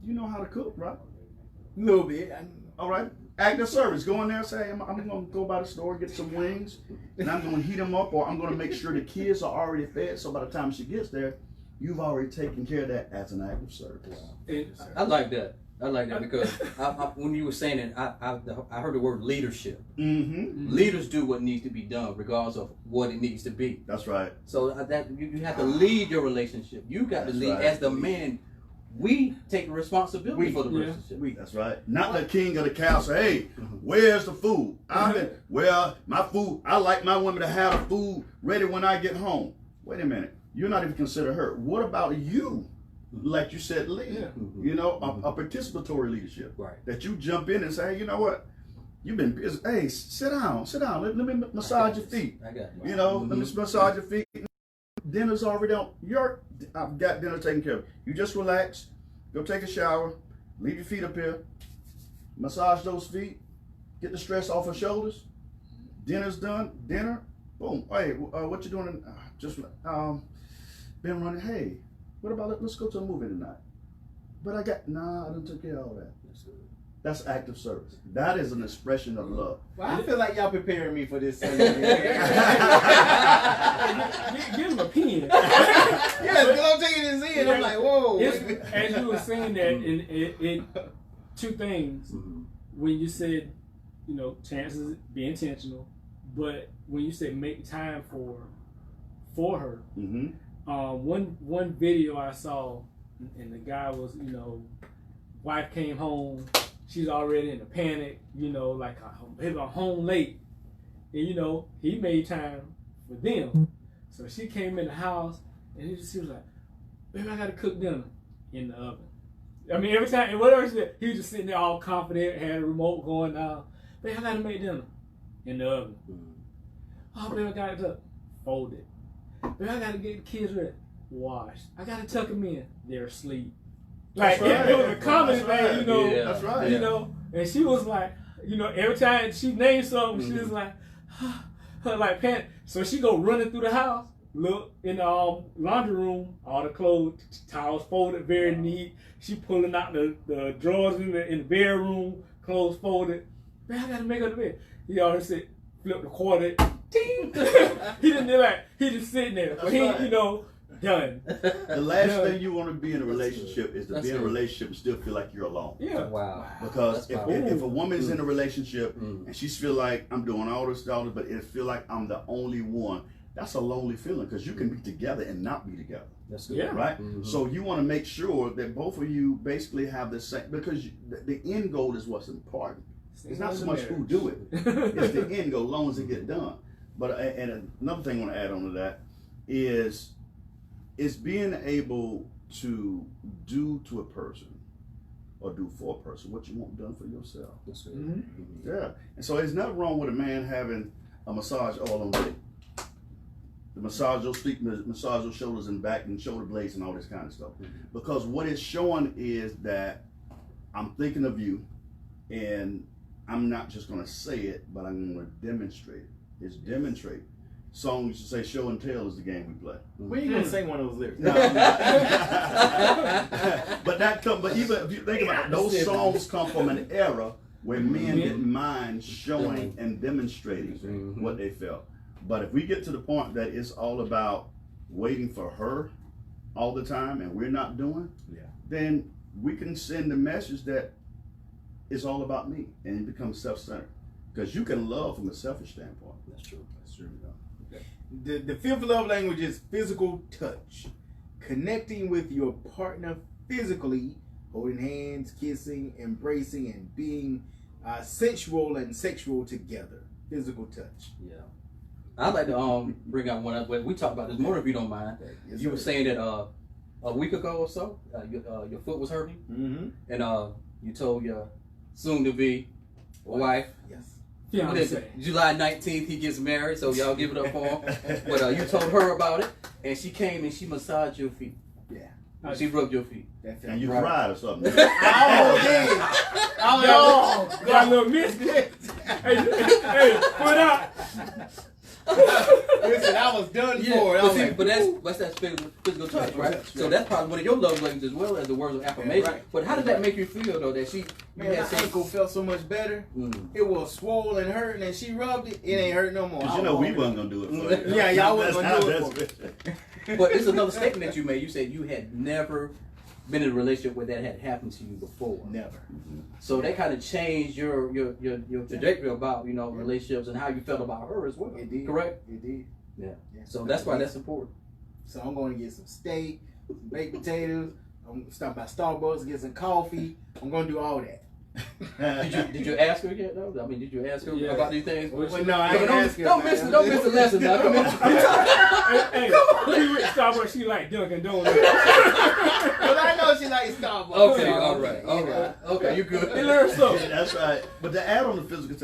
You know how to cook, right? A little bit. All right. Act of service. Go in there and say, hey, I'm going to go by the store, get some wings, and I'm going to heat them up, or I'm going to make sure the kids are already fed, so by the time she gets there, you've already taken care of that as an act of service. I like that. Because when you were saying it, I heard the word leadership. Mm-hmm. Leaders do what needs to be done, regardless of what it needs to be. That's right. So that you have to lead your relationship. You got to That's lead right. as the man. We take the responsibility for the relationship. That's right. Not the king of the castle. Hey, where's the food? My food. I like my women to have the food ready when I get home. Wait a minute. You're not even consider her. What about you? Like you said, lead. A participatory leadership. Right. That you jump in and say, hey, you know what? You've been busy. Hey, sit down. Let me massage your feet. I got you. Let me massage your feet. Dinner's already on. I've got dinner taken care of. You just relax, go take a shower, leave your feet up here, massage those feet, get the stress off her shoulders. Dinner's done. Dinner, boom. Hey, what you doing? Just been running. Hey, what about let's go to a movie tonight? But I done took care of all that. That's active service. That is an expression of love. Well, I feel like y'all preparing me for this. Give him a pen. Yeah, because I'm taking this in. I'm like, whoa. As you were saying that, it two things. When you said, chances be intentional, but when you said make time for her, one video I saw, and the guy was, wife came home. She's already in a panic, like I'm home late, And he made time for them. So she came in the house and she was like, baby, I gotta cook dinner in the oven. I mean, every time, and whatever she said, he was just sitting there all confident, had a remote going down. Baby, I gotta make dinner in the oven. Oh, baby, I gotta fold it. Baby, I gotta get the kids ready. Wash. I gotta tuck them in. They're asleep. Like, it was a common thing, Yeah. That's right. And she was like, every time she named something, she was like, like panic. So she go running through the house, look in the laundry room, all the clothes, towels folded, very neat. She pulling out the drawers in the bedroom, clothes folded. Man, I gotta make her the bed. He always said, flip the quarter, ting. He didn't do that. He just sitting there. But he, done. The last thing you want to be in a relationship is to be in a relationship and still feel like you're alone. Yeah. Wow. Because if a woman's in a relationship and she feel like I'm doing all this, but it feel like I'm the only one, that's a lonely feeling because you can be together and not be together. That's good. Yeah. Right? So you want to make sure that both of you basically have the same, because the end goal is what's important. It's not so much who do it. It's the end goal, as long as it get done. But and another thing I want to add on to that is being able to do to a person or do for a person what you want done for yourself. That's good. Yeah. And so there's nothing wrong with a man having a massage all on day. The massage your feet, massage your shoulders and back and shoulder blades and all this kind of stuff. Because what it's showing is that I'm thinking of you and I'm not just going to say it, but I'm going to demonstrate it. It's demonstrate. Song used to say show and tell is the game we play. We ain't gonna sing one of those lyrics. No, but even if you think about it, those songs come from an era where men didn't mind showing and demonstrating what they felt. But if we get to the point that it's all about waiting for her all the time and we're not doing, then we can send the message that it's all about me and it becomes self-centered. Because you can love from a selfish standpoint. That's true. That's true. The fifth love language is physical touch. Connecting with your partner physically, holding hands, kissing, embracing, and being sensual and sexual together. Physical touch. Yeah. I'd like to bring out one up. We talked about this more if you don't mind. Yes, You were sir. saying that a week ago or so, your foot was hurting, and you told your soon-to-be wife. Yes. What is it? July 19th, he gets married, so y'all give it up for him. But you told her about it, and she came and she massaged your feet. Yeah. She rubbed your feet. And you cried or something. Oh, got a little misfit. Hey, put it out. Listen, I was done for it. But that's physical touch, right? So that's probably one of your love languages as well as the words of affirmation. Yeah, right. But how did that make you feel though? That Man, my ankle felt so much better. It was swollen and hurting, and she rubbed it. It ain't hurt no more. Because we wasn't going to do it for you. Yeah, y'all wasn't going to do it for me. But it's another statement that you made. You said you had never been in a relationship where that had happened to you before. Never. So that kind of changed your trajectory about relationships and how you felt about her as well. It did. Correct? It did. Yeah. So that's why that's important. So I'm going to get some steak, some baked potatoes. I'm going to stop by Starbucks, get some coffee. I'm going to do all that. Did you ask her yet though? I mean, did you ask her about these things? Well, no, I ain't asking her. Don't miss the lesson now. Come on. Hey, she went to Starbucks, she like Dunkin' Donuts. Well, I know she likes Starbucks. Okay, all right. Okay, you good. He learned something. That's right. But to add on the physical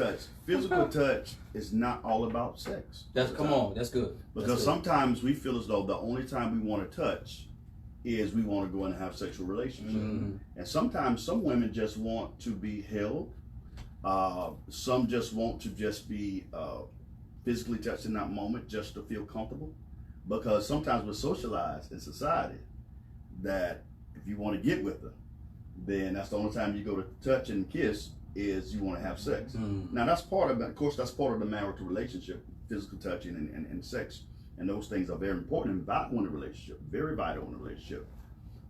touch is not all about sex. That's good. Because sometimes we feel as though the only time we want to touch is we want to go and have sexual relationships. And sometimes some women just want to be held. Some just want to just be physically touched in that moment just to feel comfortable. Because sometimes we're socialized in society that if you want to get with her, then that's the only time you go to touch and kiss is you want to have sex. Now that's part of the marital relationship, physical touching and sex. And those things are very important and vital in a relationship, very vital in a relationship.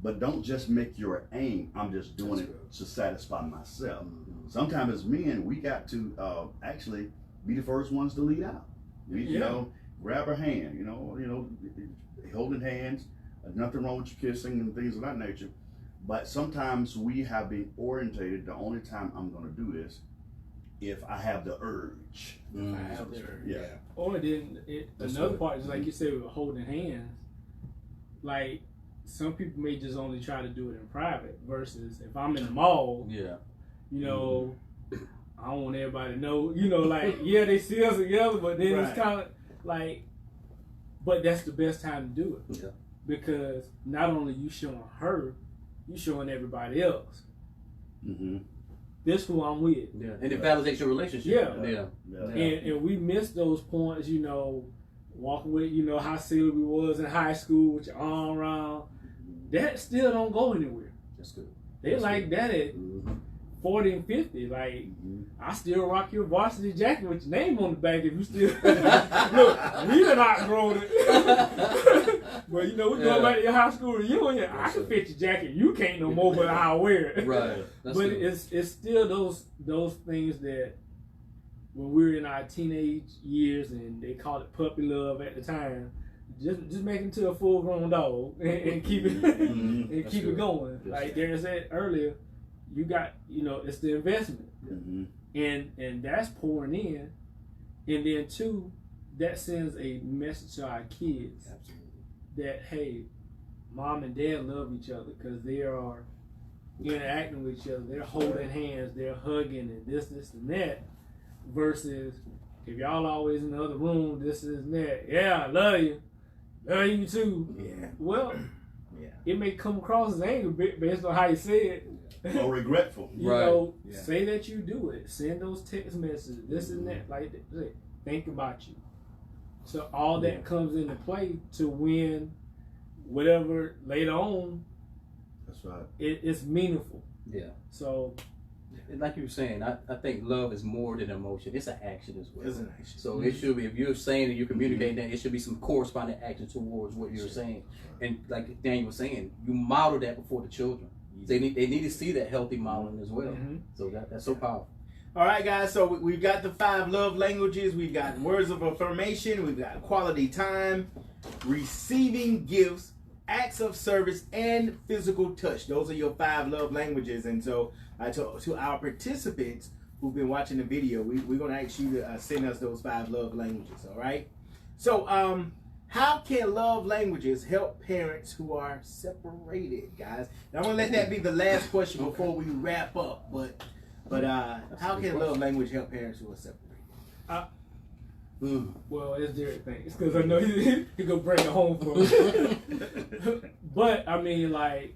But don't just make your aim, I'm just doing it to satisfy myself. Sometimes as men, we got to actually be the first ones to lead out. You know, grab her hand, holding hands, nothing wrong with you kissing and things of that nature. But sometimes we have been orientated, the only time I'm going to do this if I have the urge. Yeah. Or then another part is like you said with holding hands. Like some people may just only try to do it in private versus if I'm in the mall. Yeah. You know, I don't want everybody to know. You know, like yeah, they see us together, but then it's kind of like. But that's the best time to do it. Yeah. Because not only you showing her, you showing everybody else. Mm-hmm. This who I'm with. Yeah. And it validates your relationship. Yeah. Yeah. And we missed those points, you know, walking with, you know, how silly we was in high school with your arm around. That still don't go anywhere. That's good. They like that at 40 and 50. Like, I still rock your varsity jacket with your name on the back if you still. Look, we done outgrown it. But, you know, we going back to your high school reunion. I can fit your jacket. You can't no more, but I'll wear it. Right. That's but good. it's still those things that when we were in our teenage years and they called it puppy love at the time, just make it to a full grown dog and keep it and keep it going. Like Darren said earlier, you got, you know, it's the investment. And that's pouring in. And then two, that sends a message to our kids. Absolutely. That hey, mom and dad love each other because they are interacting with each other. They're holding hands, they're hugging, and this and that. Versus if y'all always in the other room, this and that. Yeah, I love you. Love you too. Yeah. Well, it may come across as anger based on how you say it. Or regretful. You know, say that you do it. Send those text messages, this and that. Like, think about you. So all that comes into play to win whatever later on. That's right. It's meaningful. Yeah. So, and like you were saying, I think love is more than emotion. It's an action as well. It's an action. So it should be, if you're saying that you're communicating that, it should be some corresponding action towards what you're saying. And like Daniel was saying, you model that before the children. They need to see that healthy modeling as well. So that's so powerful. All right, guys. So we've got the 5 love languages. We've got words of affirmation. We've got quality time, receiving gifts, acts of service, and physical touch. Those are your 5 love languages. And so to our participants who've been watching the video, we're going to ask you to send us those 5 love languages. All right. So how can love languages help parents who are separated, guys? Now, I'm going to let that be the last question before we wrap up. But how can love language help parents who are separated? Well, it's Derek things because I know he gonna bring it home for me. But I mean, like,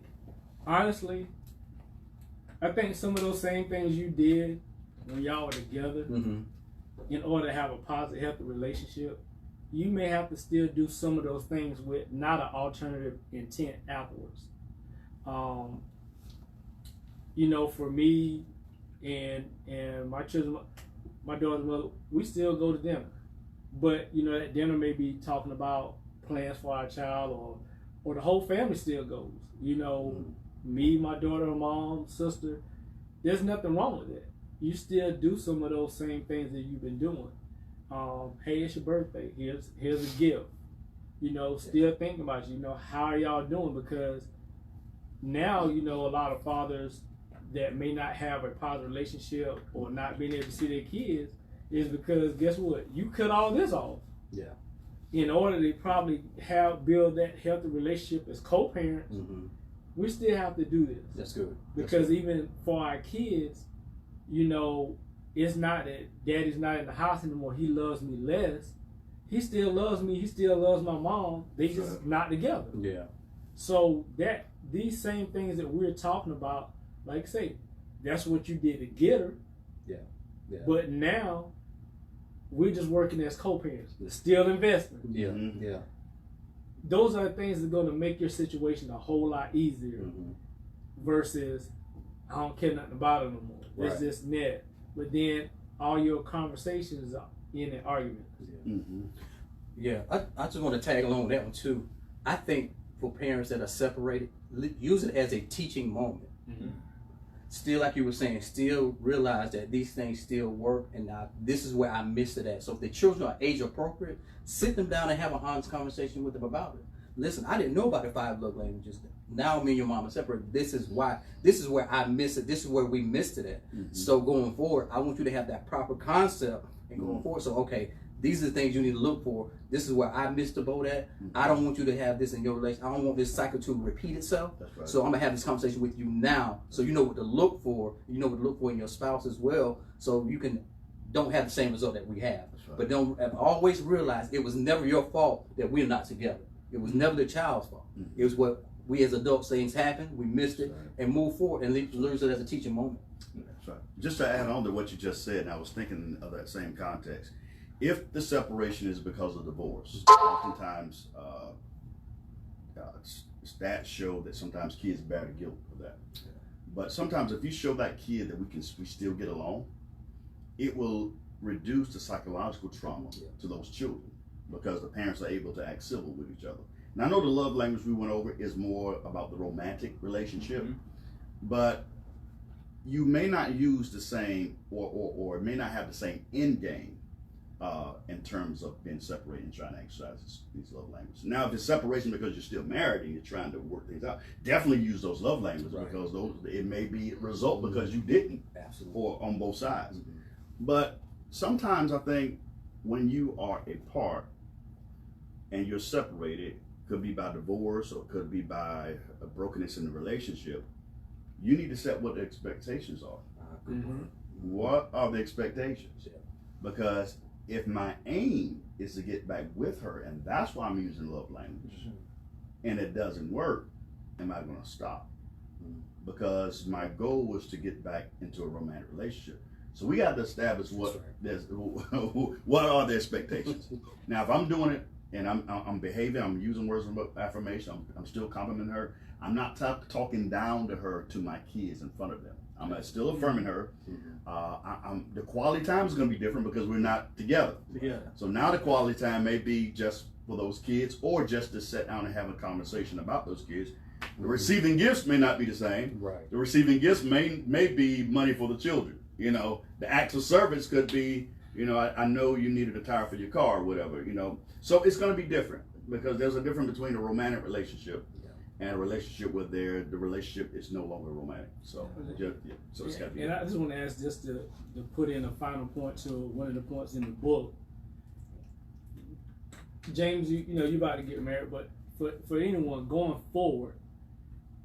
honestly, I think some of those same things you did when y'all were together, in order to have a positive, healthy relationship, you may have to still do some of those things with not an alternative intent afterwards. You know, for me and my children, my daughter's mother, we still go to dinner. But, you know, that dinner may be talking about plans for our child or the whole family still goes. You know, me, my daughter, mom, sister, there's nothing wrong with that. You still do some of those same things that you've been doing. Hey, it's your birthday. Here's a gift. You know, still thinking about you. You know, how are y'all doing? Because now, you know, a lot of fathers that may not have a positive relationship or not being able to see their kids is because guess what? You cut all this off. Yeah. In order to probably build that healthy relationship as co-parents, we still have to do this. That's good. Because even for our kids, you know, it's not that daddy's not in the house anymore. He loves me less. He still loves me. He still loves my mom. They just not together. Yeah. So that these same things that we're talking about, like I say, that's what you did to get her. Yeah. But now we're just working as co-parents. We're still investing. Yeah. Those are the things that are going to make your situation a whole lot easier versus I don't care nothing about it no more. It's just net. But then all your conversations are in an argument. Yeah, I just want to tag along with that one too. I think for parents that are separated, use it as a teaching moment. Still, like you were saying, still realize that these things still work, and now this is where I missed it at. So if the children are age appropriate, sit them down and have an honest conversation with them about it. Listen, I didn't know about the 5 love languages now me and your mom are separate. This is why. This is where I miss it. This is where we missed it at. So going forward, I want you to have that proper concept and going forward. So okay, these are the things you need to look for. This is where I missed the boat at. I don't want you to have this in your relationship. I don't want this cycle to repeat itself. That's right. So I'm gonna have this conversation with you now, so you know what to look for. You know what to look for in your spouse as well, so you can don't have the same result that we have. That's right. But don't always realize it was never your fault that we're not together. It was never the child's fault. It was what we as adults, things happen, we missed it, and move forward and learn it as a teaching moment. That's right. Just to add on to what you just said, and I was thinking of that same context. If the separation is because of divorce, oftentimes stats show that sometimes kids bear the guilt of that. But sometimes if you show that kid that we still get along, it will reduce the psychological trauma to those children because the parents are able to act civil with each other. Now I know the love language we went over is more about the romantic relationship, but you may not use the same or it may not have the same end game in terms of being separated and trying to exercise these love languages. Now, if it's separation because you're still married and you're trying to work things out, definitely use those love languages because it may be a result because you didn't, or on both sides. But sometimes I think when you are apart and you're separated, could be by divorce or could be by a brokenness in the relationship, you need to set what the expectations are. What are the expectations? Because if my aim is to get back with her, and that's why I'm using love language, and it doesn't work, am I going to stop? Because my goal was to get back into a romantic relationship. So we got to establish what are the expectations. Now, if I'm doing it and I'm behaving, I'm using words of affirmation, I'm still complimenting her. I'm not talking down to her to my kids in front of them. I'm still affirming her. The quality time is going to be different because we're not together. So now the quality time may be just for those kids or just to sit down and have a conversation about those kids. The receiving gifts may not be the same. The receiving gifts may be money for the children. You know, the acts of service could be, you know, I know you needed a tire for your car or whatever, you know. So it's going to be different because there's a difference between a romantic relationship and a relationship where the relationship is no longer romantic. So, so it's got to be. And I just want to ask, just to put in a final point to one of the points in the book. James, you know, you're about to get married, but for anyone going forward,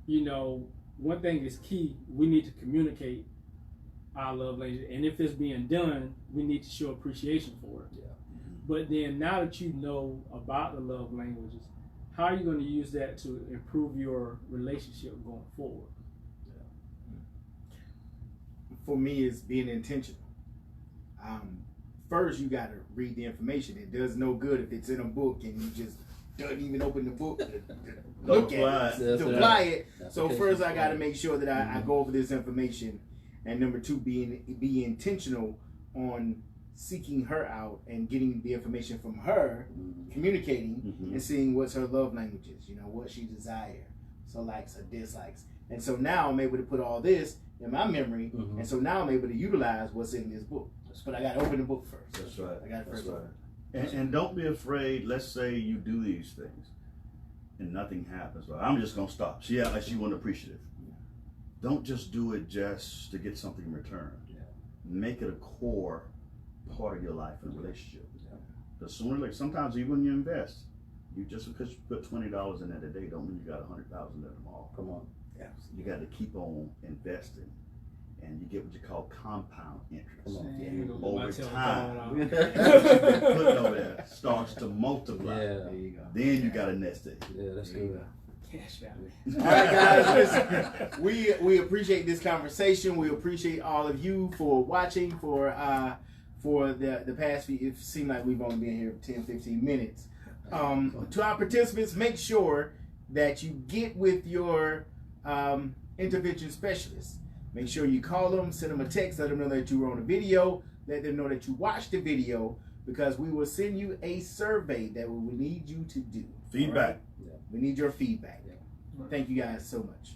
you know, one thing is key. We need to communicate our love language, and if it's being done, we need to show appreciation for it. But then, now that you know about the love languages, how are you going to use that to improve your relationship going forward? For me, it's being intentional. First, you got to read the information. It does no good if it's in a book and you just don't even open the book to look at it, to apply it. So first, I got to make sure that I go over this information, and number two, be intentional on seeking her out and getting the information from her, communicating and seeing what's her love languages, you know, what she desires, so likes or dislikes. And so now I'm able to put all this in my memory, and so now I'm able to utilize what's in this book. But I got to open the book first. That's right. I got to first open. And don't be afraid. Let's say you do these things and nothing happens. Well, I'm just going to stop. She acts like she wasn't appreciative. Don't just do it just to get something in return. Make it a core part of your life and relationship. Because sooner or later, sometimes even when you invest, you just because you put $20 in there today don't mean you got $100,000 there tomorrow. Come on. You got to keep on investing, and you get what you call compound interest. Over time, what you've been putting over there starts to multiply. There you go. Then you got a nest egg. That's good. Cash value. All right, guys, listen, we appreciate this conversation. We appreciate all of you for watching for the past few. It seemed like we've only been here for 10-15 minutes. To our participants, make sure that you get with your intervention specialist. Make sure you call them, send them a text, let them know that you were on a video, let them know that you watched the video, because we will send you a survey that we will need you to do. Feedback. We need your feedback. Thank you guys so much.